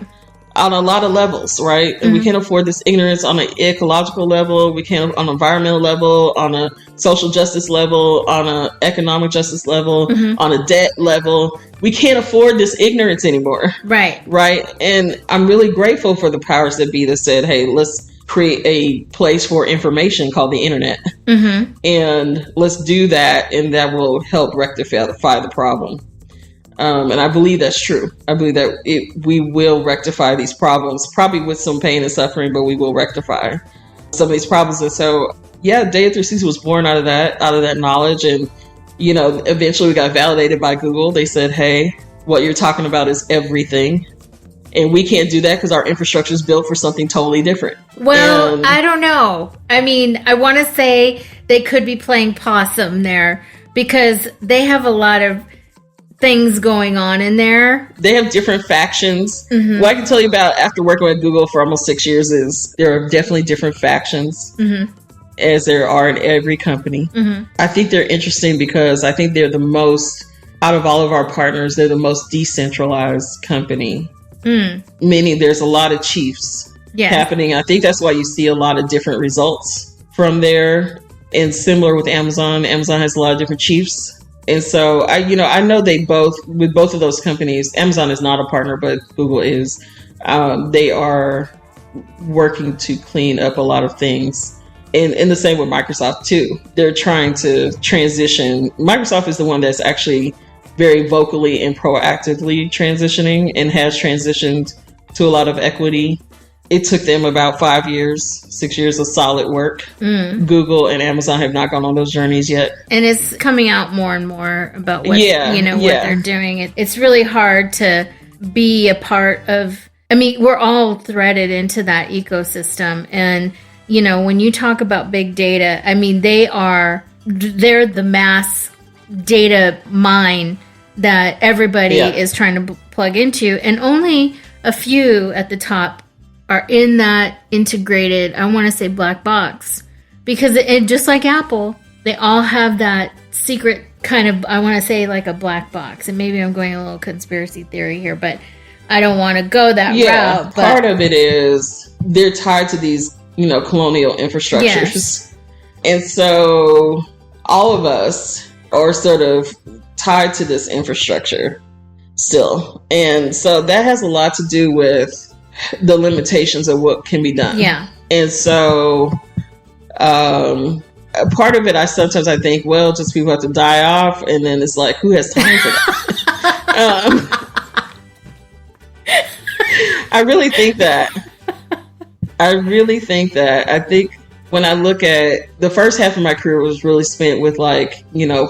On a lot of levels, right? And we can't afford this ignorance on an ecological level. We can't on an environmental level, on a social justice level, on an economic justice level, on a debt level. We can't afford this ignorance anymore. Right. Right. And I'm really grateful for the powers that be that said, hey, let's create a place for information called the internet. And let's do that. And that will help rectify the problem. And I believe that's true. I believe that we will rectify these problems, probably with some pain and suffering, but we will rectify some of these problems. And so, yeah, Data360 was born out of that knowledge. And, you know, eventually we got validated by Google. They said, hey, what you're talking about is everything. And we can't do that because our infrastructure is built for something totally different. Well, I don't know. I mean, I want to say they could be playing possum there because they have a lot of things going on in there. They have different factions. What I can tell you about after working with Google for almost 6 years is there are definitely different factions as there are in every company. I think they're interesting because I think they're the most, out of all of our partners, they're the most decentralized company. Meaning there's a lot of chiefs happening. I think that's why you see a lot of different results from there. And similar with Amazon, Amazon has a lot of different chiefs. And so I know with both of those companies, Amazon is not a partner, but Google is. They are working to clean up a lot of things. And the same with Microsoft too. They're trying to transition. Microsoft is the one that's actually very vocally and proactively transitioning and has transitioned to a lot of equity. It took them about 5 years, 6 years of solid work. Google and Amazon have not gone on those journeys yet. And it's coming out more and more about what they're doing. It's really hard to be a part of. I mean, we're all threaded into that ecosystem. And, you know, when you talk about big data, I mean, they're the mass data mine that everybody is trying to plug into. And only a few at the top are in that integrated, I want to say, black box. Because just like Apple, they all have that secret kind of, I want to say, like a black box. And maybe I'm going a little conspiracy theory here, but I don't want to go that route. But part of it is they're tied to these, colonial infrastructures. Yes. And so all of us are sort of tied to this infrastructure still. And so that has a lot to do with the limitations of what can be done. Yeah. And so part of it, I think, well, just people have to die off. And then it's like, who has time for that? I really think that. I think when I look at the first half of my career was really spent with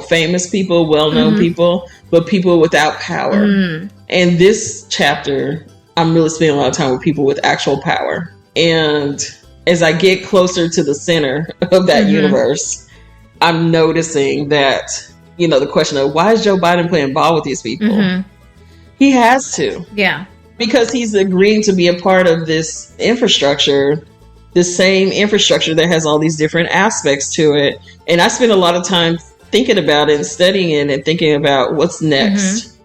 famous people, well-known people, but people without power. And this chapter, I'm really spending a lot of time with people with actual power. And as I get closer to the center of that universe, I'm noticing that, the question of why is Joe Biden playing ball with these people? He has to. Yeah. Because he's agreeing to be a part of this infrastructure, the same infrastructure that has all these different aspects to it. And I spend a lot of time thinking about it and studying it and thinking about what's next.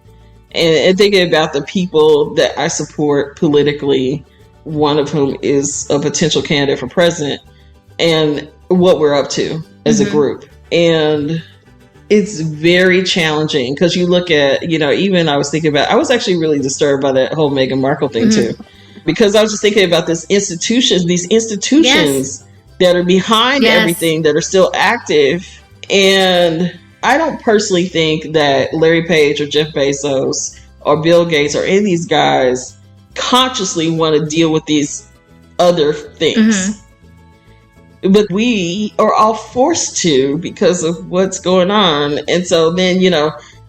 And thinking about the people that I support politically, one of whom is a potential candidate for president, and what we're up to as a group. And it's very challenging because you look at, even I was actually really disturbed by that whole Meghan Markle thing too, because I was just thinking about these institutions that are behind everything, that are still active. And I don't personally think that Larry Page or Jeff Bezos or Bill Gates or any of these guys consciously want to deal with these other things. But we are all forced to because of what's going on. And so then,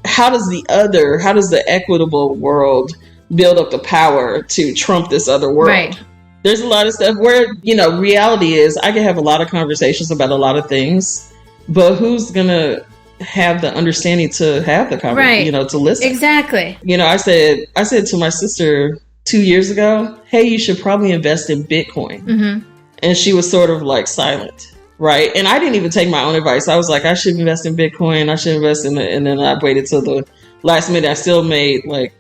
how does the equitable world build up the power to trump this other world? Right. There's a lot of stuff where, reality is I can have a lot of conversations about a lot of things, but who's going to have the understanding to have the conversation, to listen? Exactly. I said to my sister 2 years ago, hey, you should probably invest in Bitcoin. And she was sort of like silent, right? And I didn't even take my own advice. I was like, I should invest in Bitcoin. I should invest in it. And then I waited till the last minute. I still made like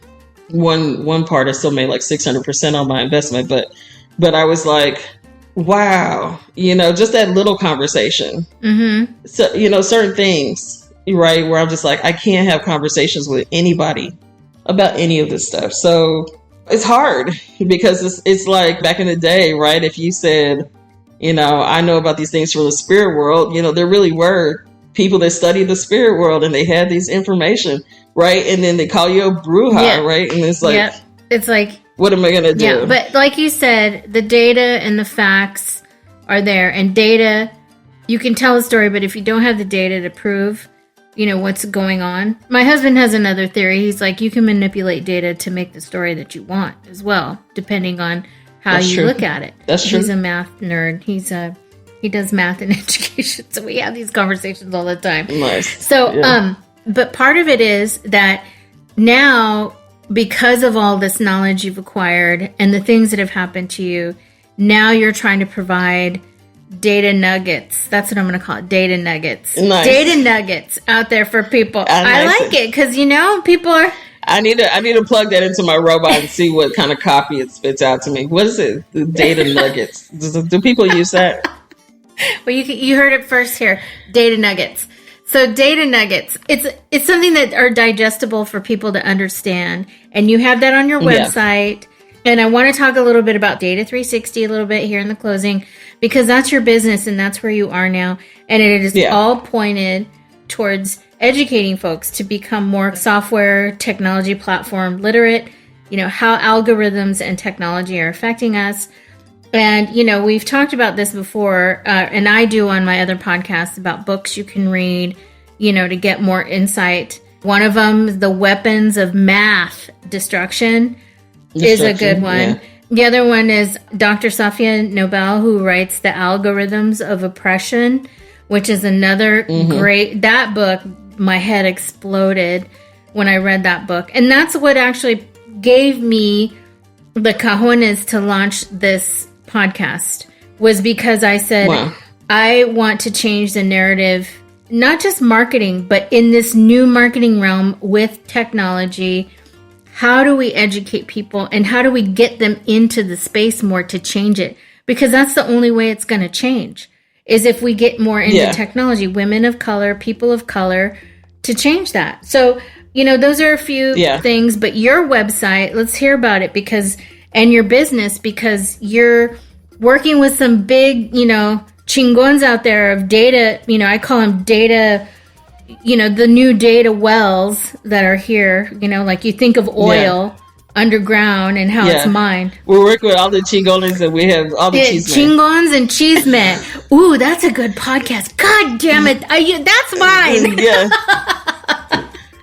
one part. I still made like 600% on my investment. But I was like, wow, just that little conversation. So, certain things, right? Where I'm just like, I can't have conversations with anybody about any of this stuff. So it's hard because it's like back in the day, right? If you said, I know about these things from the spirit world, there really were people that studied the spirit world and they had these information, right? And then they call you a bruja, right? And it's like, it's like, what am I going to do? Yeah, but like you said, the data and the facts are there. And data, you can tell a story, but if you don't have the data to prove what's going on. My husband has another theory. He's like, you can manipulate data to make the story that you want as well, depending on how you look at it. That's true. He's a math nerd. He does math and education. So we have these conversations all the time. Nice. So, but part of it is that now, because of all this knowledge you've acquired and the things that have happened to you, now you're trying to provide data nuggets. That's what I'm going to call it. Data nuggets. Nice. Data nuggets out there for people. I like it because, people are... I need to plug that into my robot and see what kind of copy it spits out to me. What is it? The data nuggets. Do people use that? Well, you heard it first here. Data nuggets. So data nuggets, it's something that are digestible for people to understand. And you have that on your website. And I want to talk a little bit about Data360 a little bit here in the closing, because that's your business and that's where you are now. And it is all pointed towards educating folks to become more software technology platform literate, how algorithms and technology are affecting us. And, we've talked about this before, and I do on my other podcasts about books you can read, to get more insight. One of them, The Weapons of Math Destruction, is a good one. Yeah. The other one is Dr. Safia Nobel, who writes The Algorithms of Oppression, which is another great, that book, my head exploded when I read that book. And that's what actually gave me the cojones to launch this podcast, was because I said, I want to change the narrative, not just marketing, but in this new marketing realm with technology. How do we educate people and how do we get them into the space more to change it? Because that's the only way it's going to change, is if we get more into technology, women of color, people of color, to change that. So, those are a few things, but your website, let's hear about it, and your business, because you're working with some big, chingons out there of data, I call them data, the new data wells that are here, like you think of oil underground and how it's mined. We're working with all the chingones and we have all the cheese men. Chingons and cheese men. Ooh, that's a good podcast. God damn it. That's mine.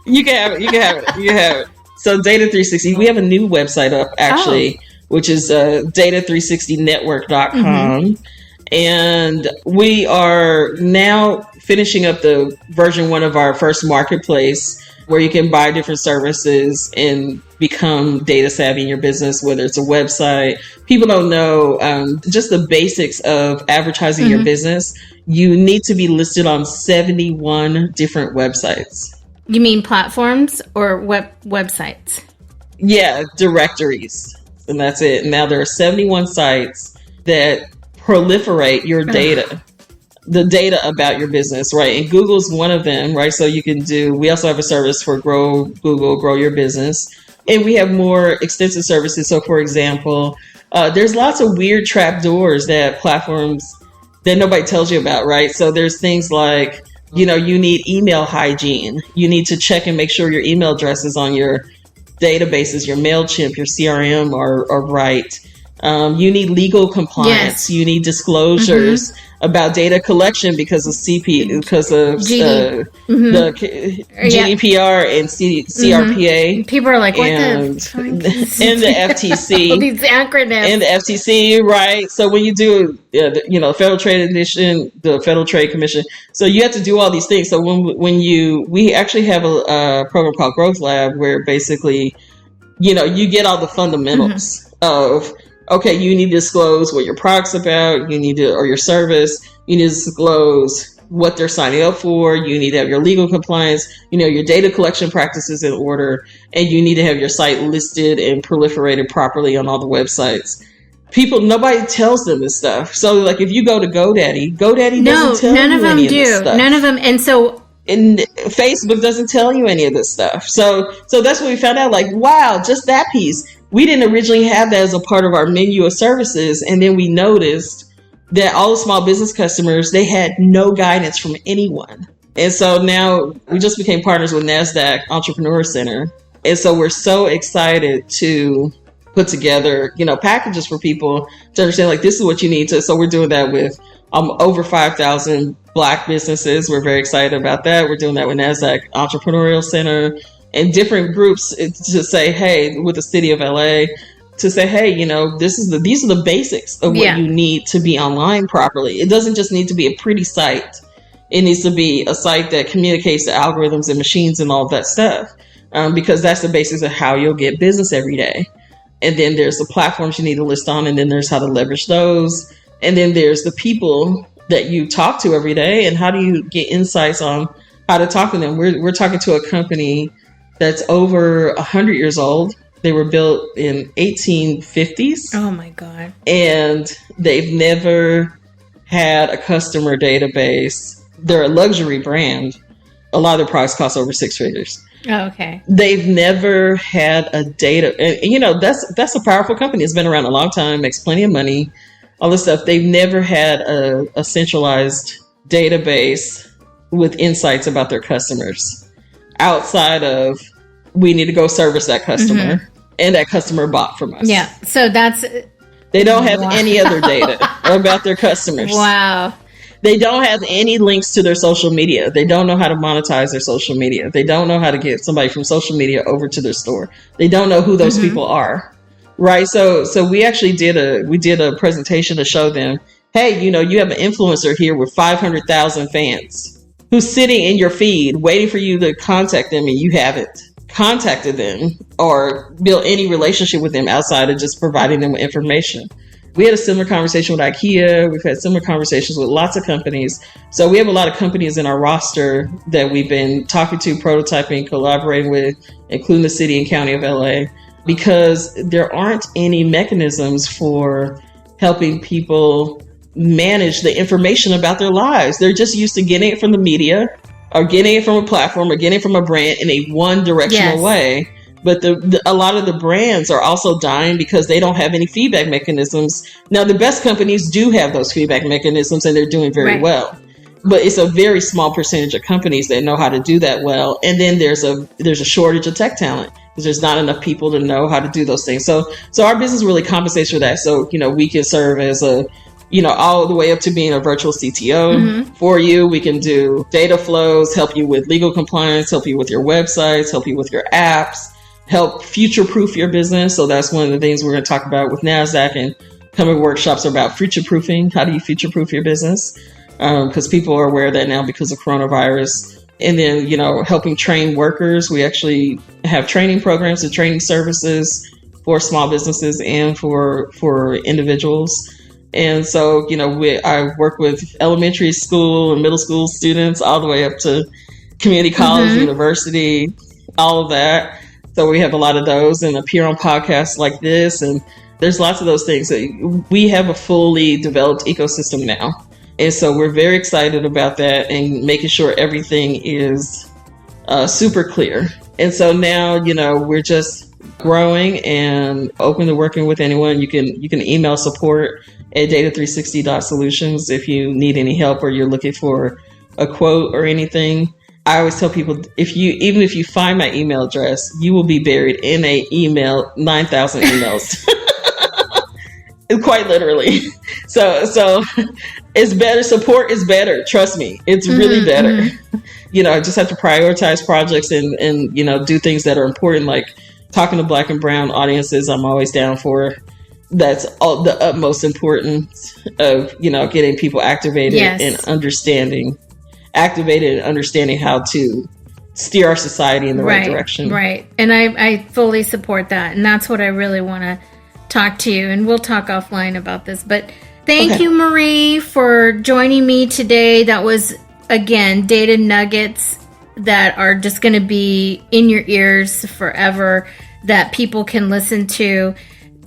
You can have it. So Data360, we have a new website up actually, which is Data360Network.com. And we are now finishing up the version 1 of our first marketplace, where you can buy different services and become data savvy in your business, whether it's a website. People don't know just the basics of advertising your business. You need to be listed on 71 different websites. You mean platforms or websites? Yeah, directories. And that's it. Now there are 71 sites that proliferate your data, the data about your business, right? And Google's one of them, right? So we also have a service for Grow Your Business. And we have more extensive services. So for example, there's lots of weird trap doors that platforms that nobody tells you about, right? So there's things like, you need email hygiene. You need to check and make sure your email address is on your databases, your MailChimp, your CRM are right. You need legal compliance. Yes. You need disclosures about data collection because of because of the GDPR and CRPA. People are like, what and the FTC. All these acronyms. And the FTC, right? So when you do, Federal Trade Commission, the Federal Trade Commission, so you have to do all these things. So we actually have a program called Growth Lab where basically, you get all the fundamentals of, okay, you need to disclose what your product's about, or your service, you need to disclose what they're signing up for, you need to have your legal compliance, your data collection practices in order, and you need to have your site listed and proliferated properly on all the websites. Nobody tells them this stuff. So like if you go to GoDaddy doesn't tell you any of this stuff. None of them. And Facebook doesn't tell you any of this stuff. So that's what we found out, like, wow, just that piece. We didn't originally have that as a part of our menu of services. And then we noticed that all the small business customers, they had no guidance from anyone. And so now we just became partners with NASDAQ Entrepreneur Center. And so we're so excited to put together, packages for people to understand, like, this is what you need to. So we're doing that with over 5,000 Black businesses. We're very excited about that. We're doing that with NASDAQ Entrepreneurial Center and different groups to say, hey, with the city of LA, to say, hey, these are the basics of what you need to be online properly. It doesn't just need to be a pretty site. It needs to be a site that communicates to algorithms and machines and all of that stuff, because that's the basis of how you'll get business every day. And then there's the platforms you need to list on, and then there's how to leverage those. And then there's the people that you talk to every day, and how do you get insights on how to talk to them. We're talking to a company that's over 100 years old. They were built in 1850s. Oh my God. And they've never had a customer database. They're a luxury brand. A lot of their products cost over 6 figures. Oh, okay. They've never had a data, and that's a powerful company. It's been around a long time, makes plenty of money, all this stuff. They've never had a centralized database with insights about their customers outside of, we need to go service that customer, and that customer bought from us. Yeah. So they don't have any other data about their customers. Wow. They don't have any links to their social media. They don't know how to monetize their social media. They don't know how to get somebody from social media over to their store. They don't know who those people are. Right. So we actually did a presentation to show them, hey, you have an influencer here with 500,000 fans who's sitting in your feed waiting for you to contact them, and you haven't contacted them or built any relationship with them outside of just providing them with information. We had a similar conversation with IKEA. We've had similar conversations with lots of companies. So we have a lot of companies in our roster that we've been talking to, prototyping, collaborating with, including the city and county of LA, because there aren't any mechanisms for helping people manage the information about their lives. They're just used to getting it from the media or getting it from a platform or getting it from a brand in a one directional way. But a lot of the brands are also dying because they don't have any feedback mechanisms. Now, the best companies do have those feedback mechanisms, and they're doing very well. But it's a very small percentage of companies that know how to do that well. And then there's a shortage of tech talent because there's not enough people to know how to do those things. So our business really compensates for that. So, we can serve as all the way up to being a virtual CTO for you. We can do data flows, help you with legal compliance, help you with your websites, help you with your apps, help future-proof your business. So that's one of the things we're going to talk about with NASDAQ, and coming workshops are about future-proofing. How do you future-proof your business? Because people are aware of that now because of coronavirus. And then, helping train workers. We actually have training programs and training services for small businesses and for individuals. And so, I work with elementary school and middle school students all the way up to community college, university, all of that. So we have a lot of those and appear on podcasts like this. And there's lots of those things. So we have a fully developed ecosystem now. And so we're very excited about that and making sure everything is super clear. And so now, we're just growing and open to working with anyone. You can email support at data360.solutions if you need any help or you're looking for a quote or anything. I always tell people, even if you find my email address, you will be buried in a email, 9,000 emails. Quite literally. So it's better. Support is better. Trust me. It's really better. I just have to prioritize projects and do things that are important, like talking to Black and Brown audiences. I'm always down for. That's all the utmost importance of, getting people activated and understanding how to steer our society in the right direction. Right. And I fully support that. And that's what I really want to talk to you. And we'll talk offline about this. But thank you, Marie, for joining me today. That was, again, data nuggets that are just going to be in your ears forever that people can listen to.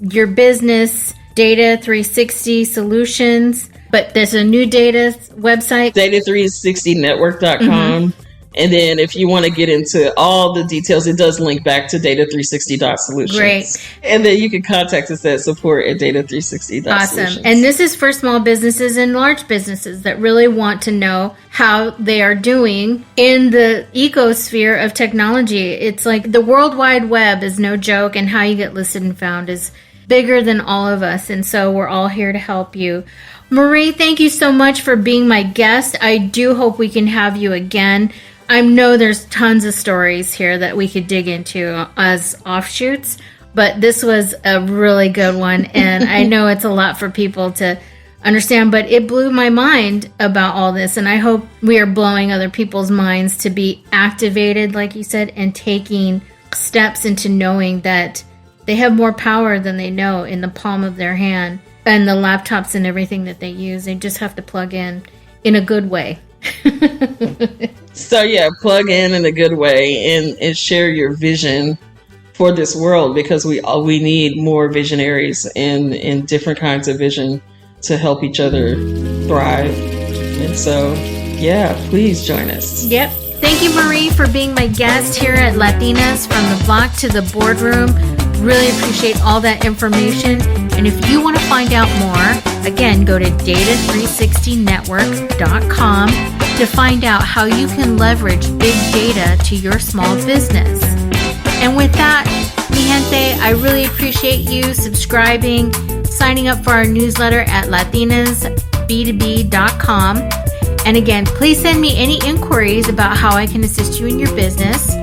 Your business, Data360 Solutions, but there's a new data website, Data360Network.com. And then if you want to get into all the details, it does link back to Data360.Solutions. Great. And then you can contact us at support@Data360.Solutions. Awesome. And this is for small businesses and large businesses that really want to know how they are doing in the ecosphere of technology. It's like the World Wide Web is no joke, and how you get listed and found is bigger than all of us. And so we're all here to help you. Marie, thank you so much for being my guest. I do hope we can have you again. I know there's tons of stories here that we could dig into as offshoots, but this was a really good one. And I know it's a lot for people to understand, but it blew my mind about all this. And I hope we are blowing other people's minds to be activated, like you said, and taking steps into knowing that they have more power than they know in the palm of their hand, and the laptops and everything that they use. They just have to plug in a good way. So plug in a good way and share your vision for this world, because we need more visionaries in different kinds of vision to help each other thrive. And so, please join us. Yep. Thank you, Marie, for being my guest here at Latinas from the Block to the Boardroom. Really appreciate all that information. And if you want to find out more, again, go to Data360Networks.com to find out how you can leverage big data to your small business. And with that, mi gente, I really appreciate you subscribing, signing up for our newsletter at latinasb2b.com. And again, please send me any inquiries about how I can assist you in your business.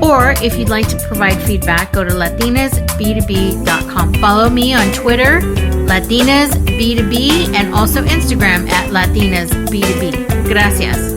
Or if you'd like to provide feedback, go to latinasb2b.com. Follow me on Twitter, latinasb2b, and also Instagram at latinasb2b. Gracias.